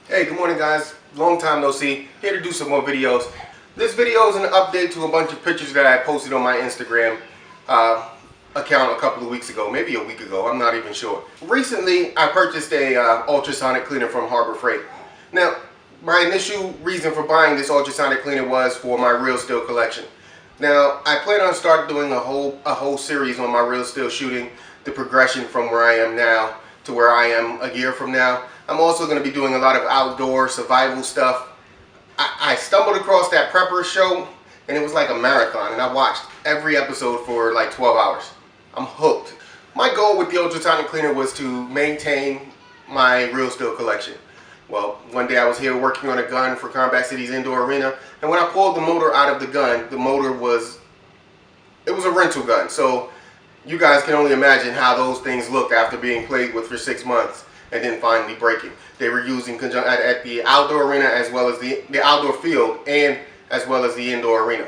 Hey, good morning guys. Long time no see. Here to do some more videos. This video is an update to a bunch of pictures that I posted on my Instagram account a couple of weeks ago, maybe a week ago, I'm not even sure. Recently, I purchased a ultrasonic cleaner from Harbor Freight. Now, my initial reason for buying this ultrasonic cleaner was for my real steel collection. Now, I plan on start doing a whole series on my real steel shooting, the progression from where I am now to where I am a year from now. I'm also going to be doing a lot of outdoor survival stuff. I stumbled across that Prepper show and it was like a marathon, and I watched every episode for like 12 hours. I'm hooked. My goal with the ultrasonic cleaner was to maintain my real steel collection. Well, one day I was here working on a gun for Combat City's indoor arena, and when I pulled the motor out of the gun, the motor was a rental gun. So you guys can only imagine how those things look after being played with for 6 months and then finally breaking. They were used in conjunction at the outdoor arena as well as the outdoor field and as well as the indoor arena.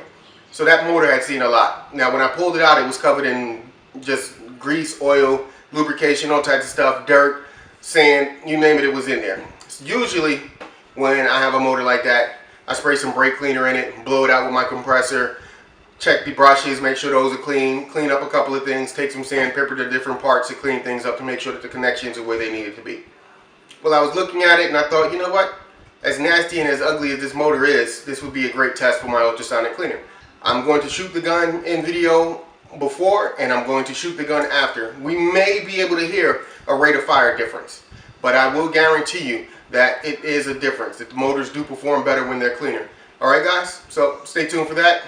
So that motor had seen a lot. Now when I pulled it out, it was covered in just grease, oil, lubrication, all types of stuff, dirt, sand, you name it, it was in there. Usually when I have a motor like that, I spray some brake cleaner in it, blow it out with my compressor, check the brushes, make sure those are clean, clean up a couple of things, take some sandpaper to different parts to clean things up to make sure that the connections are where they needed to be. Well, I was looking at it and I thought, you know what? As nasty and as ugly as this motor is, this would be a great test for my ultrasonic cleaner. I'm going to shoot the gun in video before and I'm going to shoot the gun after. We may be able to hear a rate of fire difference, but I will guarantee you that it is a difference, that the motors do perform better when they're cleaner. Alright guys, so stay tuned for that.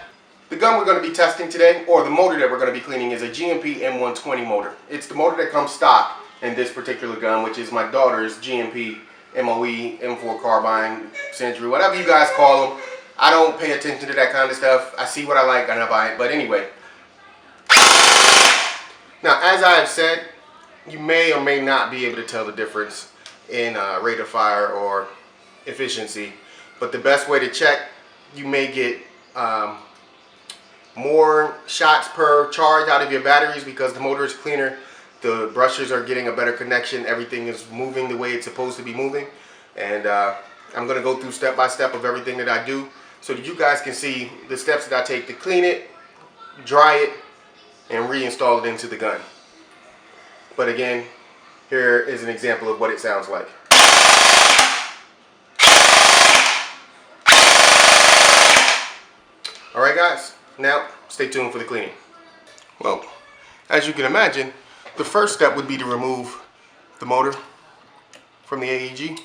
The gun we're going to be testing today, or the motor that we're going to be cleaning, is a GMP M120 motor. It's the motor that comes stock in this particular gun, which is my daughter's GMP MOE, M4 carbine, Century, whatever you guys call them. I don't pay attention to that kind of stuff. I see what I like and I buy it. But anyway. Now, as I have said, you may or may not be able to tell the difference in rate of fire or efficiency. But the best way to check, you may get more shots per charge out of your batteries because the motor is cleaner, the brushes are getting a better connection, everything is moving the way it's supposed to be moving, and I'm going to go through step by step of everything that I do so that you guys can see the steps that I take to clean it, dry it, and reinstall it into the gun. But again, here is an example of what it sounds like. Alright guys, now stay tuned for the cleaning. Well, as you can imagine, the first step would be to remove the motor from the AEG.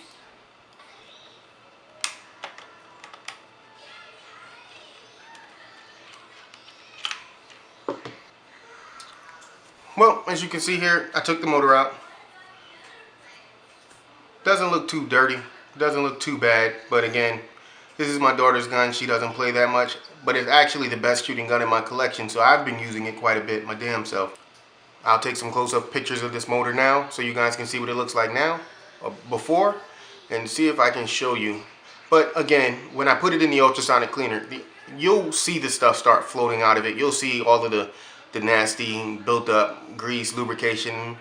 Well, as you can see here, I took the motor out. Doesn't look too dirty, doesn't look too bad, but again, this is my daughter's gun. She doesn't play that much, but it's actually the best shooting gun in my collection, so I've been using it quite a bit my damn self. I'll take some close-up pictures of this motor now so you guys can see what it looks like now, before, and see if I can show you. But again, when I put it in the ultrasonic cleaner, you'll see the stuff start floating out of it. You'll see all of the nasty built-up grease, lubrication,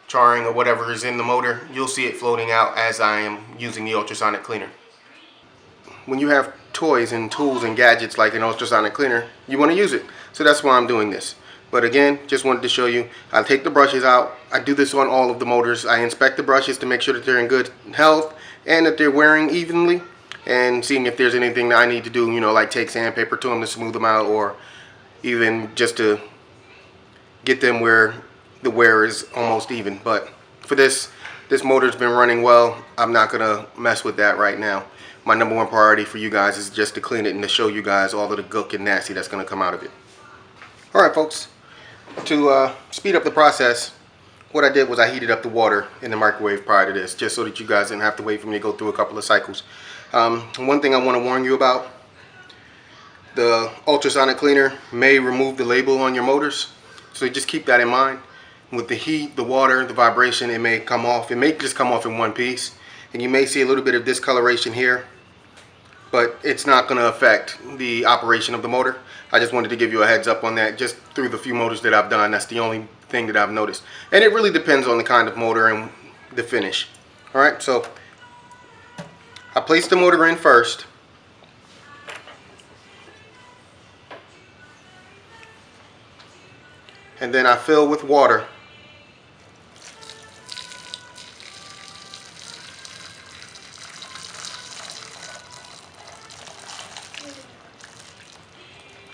charring or whatever is in the motor. You'll see it floating out as I am using the ultrasonic cleaner. When you have toys and tools and gadgets like an ultrasonic cleaner, you want to use it. So that's why I'm doing this. But again, just wanted to show you, I'll take the brushes out. I do this on all of the motors. I inspect the brushes to make sure that they're in good health and that they're wearing evenly, and seeing if there's anything that I need to do, you know, like take sandpaper to them to smooth them out, or even just to get them where the wear is almost even. But for this motor's been running well. I'm not gonna mess with that right now. My number one priority for you guys is just to clean it and to show you guys all of the gook and nasty that's gonna come out of it. Alright folks, to speed up the process, what I did was I heated up the water in the microwave prior to this, just so that you guys didn't have to wait for me to go through a couple of cycles. One thing I want to warn you about, the ultrasonic cleaner may remove the label on your motors, so just keep that in mind. With the heat, the water, the vibration, it may come off. It may just come off in one piece, and you may see a little bit of discoloration here, but it's not going to affect the operation of the motor. I just wanted to give you a heads up on that. Just through the few motors that I've done, that's the only thing that I've noticed. And it really depends on the kind of motor and the finish. Alright, so I placed the motor in first. And then I fill with water.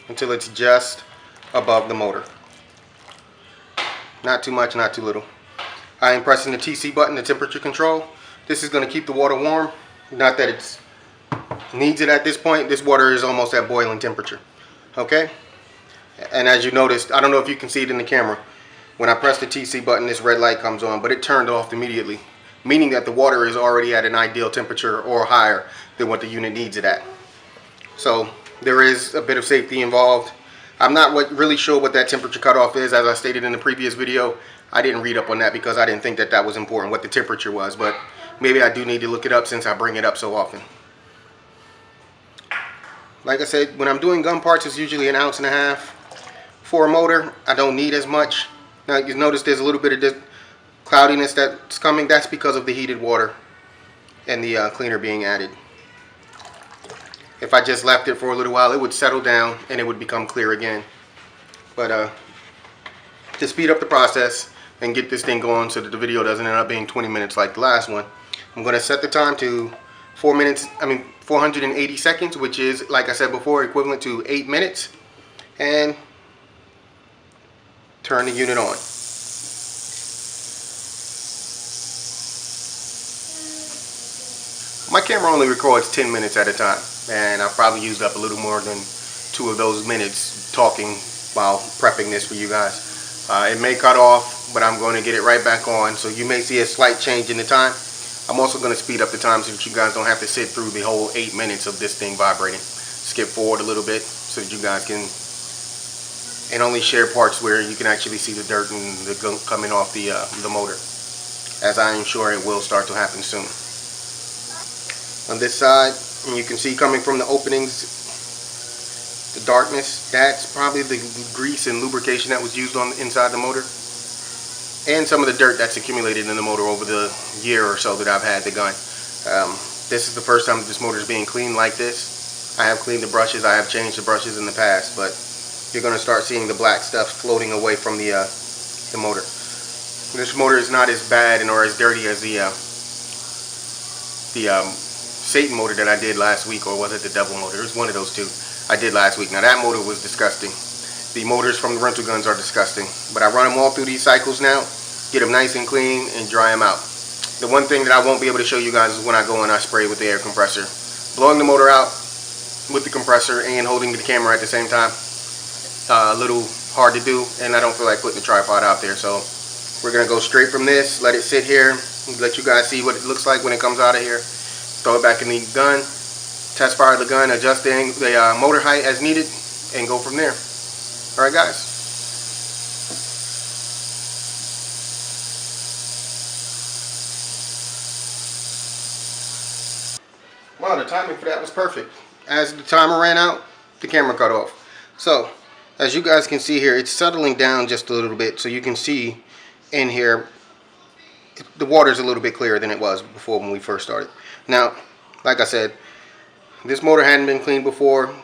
Until it's just above the motor. Not too much, not too little. I am pressing the TC button, the temperature control. This is going to keep the water warm. Not that it needs it at this point. This water is almost at boiling temperature. Okay? And as you noticed, I don't know if you can see it in the camera. When I press the TC button, this red light comes on, but it turned off immediately. Meaning that the water is already at an ideal temperature or higher than what the unit needs it at. So there is a bit of safety involved. I'm not really sure what that temperature cutoff is. As I stated in the previous video, I didn't read up on that because I didn't think that that was important, what the temperature was. But maybe I do need to look it up since I bring it up so often. Like I said, when I'm doing gun parts, it's usually 1.5 ounces. For a motor, I don't need as much. Now you notice there's a little bit of this cloudiness that's coming. That's because of the heated water and the cleaner being added. If I just left it for a little while, it would settle down and it would become clear again. But to speed up the process and get this thing going so that the video doesn't end up being 20 minutes like the last one, I'm going to set the time to 480 seconds, which is, like I said before, equivalent to 8 minutes. And turn the unit on. My camera only records 10 minutes at a time, and I've probably used up a little more than 2 of those minutes talking while prepping this for you guys. It may cut off, but I'm going to get it right back on, so you may see a slight change in the time. I'm also going to speed up the time so that you guys don't have to sit through the whole 8 minutes of this thing vibrating. Skip forward a little bit so that you guys can, and only share parts where you can actually see the dirt and the gunk coming off the motor, as I am sure it will start to happen soon. On this side, and you can see coming from the openings, the darkness, that's probably the grease and lubrication that was used on inside the motor, and some of the dirt that's accumulated in the motor over the year or so that I've had the gun. This is the first time this motor is being cleaned like this. I have cleaned the brushes, I have changed the brushes in the past, but you're going to start seeing the black stuff floating away from the motor. This motor is not as bad or as dirty as the Satan motor that I did last week, or was it the Devil motor? It was one of those two I did last week. Now that motor was disgusting. The motors from the rental guns are disgusting, but I run them all through these cycles now, get them nice and clean, and dry them out. The one thing that I won't be able to show you guys is when I go and I spray with the air compressor. Blowing the motor out with the compressor and holding the camera at the same time, a little hard to do, and I don't feel like putting the tripod out there. So we're gonna go straight from this, let it sit here, let you guys see what it looks like when it comes out of here, throw it back in the gun, test fire the gun, adjust the motor height as needed, and go from there. Alright guys. Wow, the timing for that was perfect. As the timer ran out, the camera cut off. So as you guys can see here, it's settling down just a little bit, so you can see in here the water's a little bit clearer than it was before when we first started. Now, like I said, this motor hadn't been cleaned before,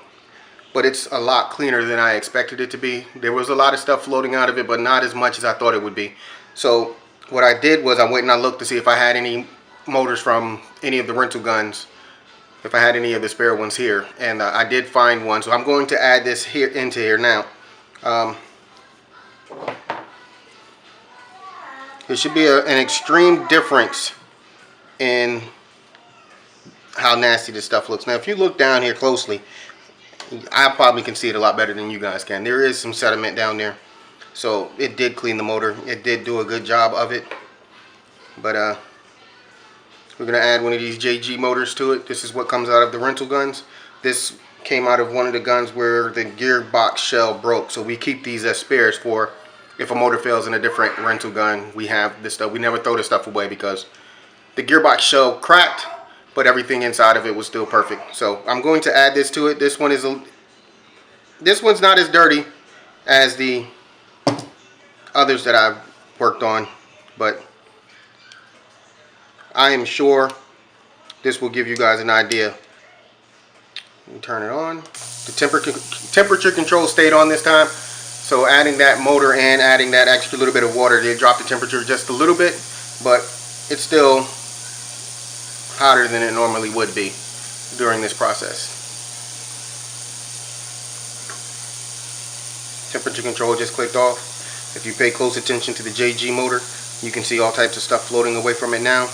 but it's a lot cleaner than I expected it to be. There was a lot of stuff floating out of it, but not as much as I thought it would be. So what I did was I went and I looked to see if I had any motors from any of the rental guns, if I had any of the spare ones here, and I did find one. So I'm going to add this here into here now. There should be an extreme difference in how nasty this stuff looks. Now if you look down here closely, I probably can see it a lot better than you guys can. There is some sediment down there, so it did clean the motor. It did do a good job of it. But we're gonna add one of these JG motors to it. This is what comes out of the rental guns. This came out of one of the guns where the gearbox shell broke, so we keep these as spares for if a motor fails in a different rental gun. We have this stuff. We never throw this stuff away because the gearbox shell cracked, but everything inside of it was still perfect. So I'm going to add this to it. This one's not as dirty as the others that I've worked on, but I am sure this will give you guys an idea. Turn it on. The temperature control stayed on this time. So adding that motor and adding that extra little bit of water did drop the temperature just a little bit, but it's still hotter than it normally would be during this process. Temperature control just clicked off. If you pay close attention to the JG motor, you can see all types of stuff floating away from it now.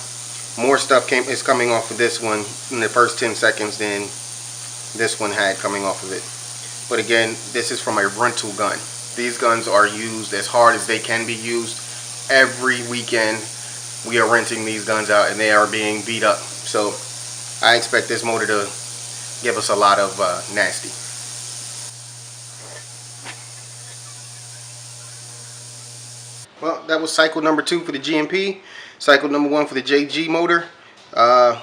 More stuff is coming off of this one in the first 10 seconds than this one had coming off of it. But again, this is from a rental gun. These guns are used as hard as they can be used. Every weekend we are renting these guns out and they are being beat up. So I expect this motor to give us a lot of nasty. Well, that was cycle number 2 for the GMP. Cycle number 1 for the JG motor. The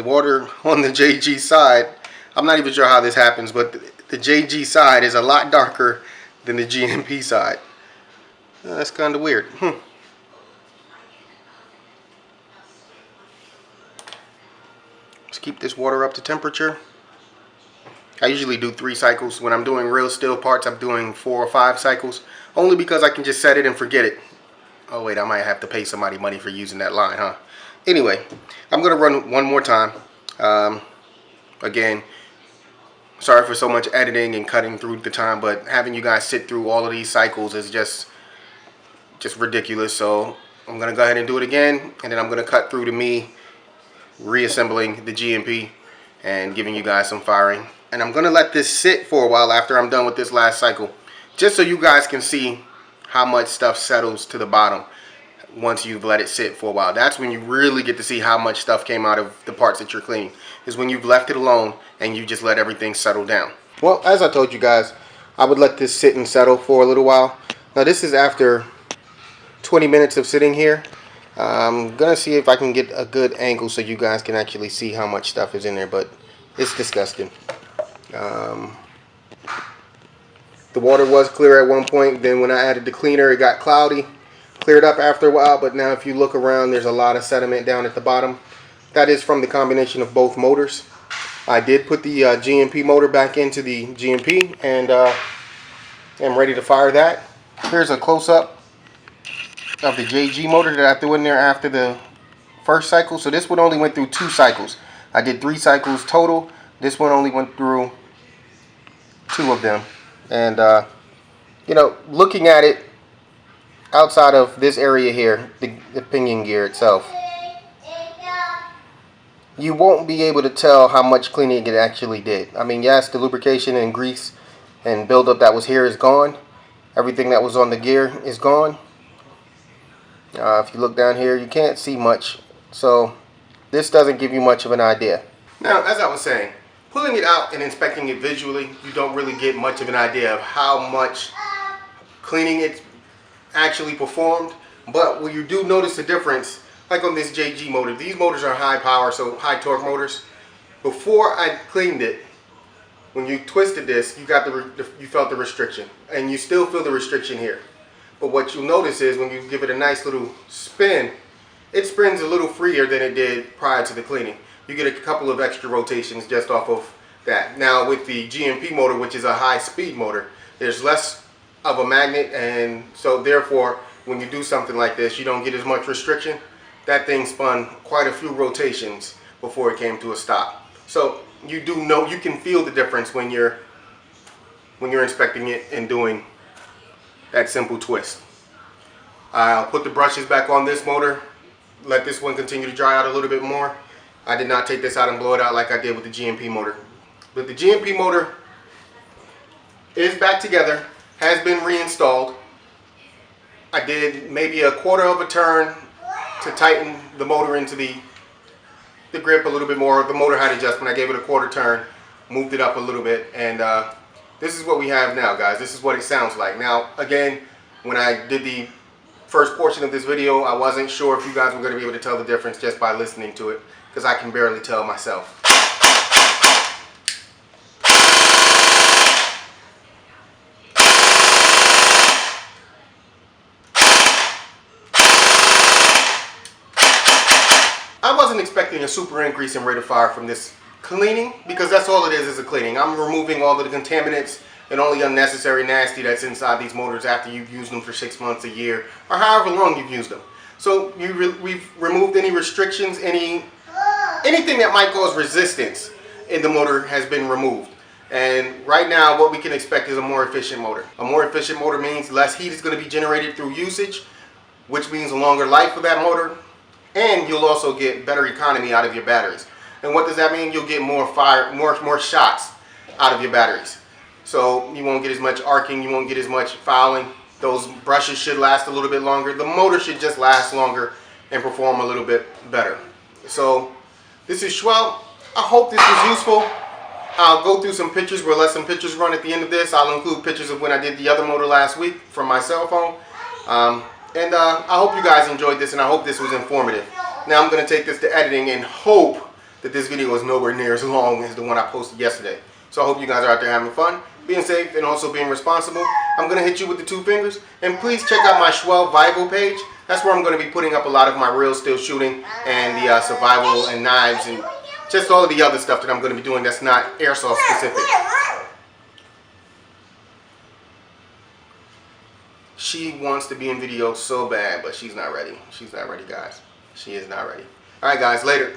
water on the JG side, I'm not even sure how this happens, but the JG side is a lot darker than the GMP side. That's kind of weird. Let's keep this water up to temperature. I usually do 3 cycles. When I'm doing real steel parts, I'm doing 4 or 5 cycles, only because I can just set it and forget it. Oh wait, I might have to pay somebody money for using that line, huh? Anyway, I'm gonna run one more time. Again, sorry for so much editing and cutting through the time, but having you guys sit through all of these cycles is just ridiculous. So I'm gonna go ahead and do it again, and then I'm gonna cut through to me reassembling the GMP and giving you guys some firing. And I'm gonna let this sit for a while after I'm done with this last cycle, just so you guys can see how much stuff settles to the bottom once you've let it sit for a while. That's when you really get to see how much stuff came out of the parts that you're cleaning, is when you've left it alone and you just let everything settle down. Well, as I told you guys, I would let this sit and settle for a little while. Now this is after 20 minutes of sitting here. I'm gonna see if I can get a good angle so you guys can actually see how much stuff is in there, but it's disgusting. The water was clear at one point, then when I added the cleaner it got cloudy. Cleared up after a while, but now if you look around, there's a lot of sediment down at the bottom. That is from the combination of both motors. I did put the GMP motor back into the GMP, and I'm ready to fire that. Here's a close-up of the JG motor that I threw in there after the first cycle. So this one only went through 2 cycles. I did 3 cycles total. This one only went through 2 of them. And you know, looking at it outside of this area here, the pinion gear itself, you won't be able to tell how much cleaning it actually did. I mean, yes, the lubrication and grease and buildup that was here is gone. Everything that was on the gear is gone. If you look down here, you can't see much, so this doesn't give you much of an idea. Now, as I was saying, pulling it out and inspecting it visually, you don't really get much of an idea of how much cleaning it actually performed. But when you do notice a difference, like on this JG motor, these motors are high power, so high torque motors. Before I cleaned it, when you twisted this, you felt the restriction, and you still feel the restriction here. But what you'll notice is when you give it a nice little spin, it spins a little freer than it did prior to the cleaning. You get a couple of extra rotations just off of that. Now with the GMP motor, which is a high speed motor, there's less of a magnet, and so therefore when you do something like this, you don't get as much restriction. That thing spun quite a few rotations before it came to a stop. So you do know, you can feel the difference when you're inspecting it and doing that simple twist. I'll put the brushes back on this motor, let this one continue to dry out a little bit more. I did not take this out and blow it out like I did with the GMP motor. But the GMP motor is back together, has been reinstalled. I did maybe a quarter of a turn to tighten the motor into the grip a little bit more. The motor had adjustment. I gave it a quarter turn, moved it up a little bit, and this is what we have now, guys. This is what it sounds like. Now, again, when I did the first portion of this video, I wasn't sure if you guys were going to be able to tell the difference just by listening to it, because I can barely tell myself. I wasn't expecting a super increase in rate of fire from this cleaning, because that's all it is a cleaning. I'm removing all of the contaminants and all the unnecessary nasty that's inside these motors after you've used them for 6 months, a year, or however long you've used them. So we've removed any restrictions, anything that might cause resistance in the motor has been removed. And right now what we can expect is a more efficient motor. A more efficient motor means less heat is going to be generated through usage, which means a longer life for that motor, and you'll also get better economy out of your batteries. And what does that mean? You'll get more fire, more shots out of your batteries. So you won't get as much arcing, you won't get as much fouling. Those brushes should last a little bit longer. The motor should just last longer and perform a little bit better. So this is Schwell. I hope this was useful. I'll go through some pictures. We'll let some pictures run at the end of this. I'll include pictures of when I did the other motor last week from my cell phone. I hope you guys enjoyed this, and I hope this was informative. Now I'm going to take this to editing and hope that this video is nowhere near as long as the one I posted yesterday. So I hope you guys are out there having fun, being safe, and also being responsible. I'm going to hit you with the 2 fingers. And please check out my Schwell Vivo page. That's where I'm going to be putting up a lot of my real still shooting and the survival and knives and just all of the other stuff that I'm going to be doing that's not Airsoft specific. She wants to be in video so bad, but she's not ready. She's not ready, guys. She is not ready. All right, guys, later.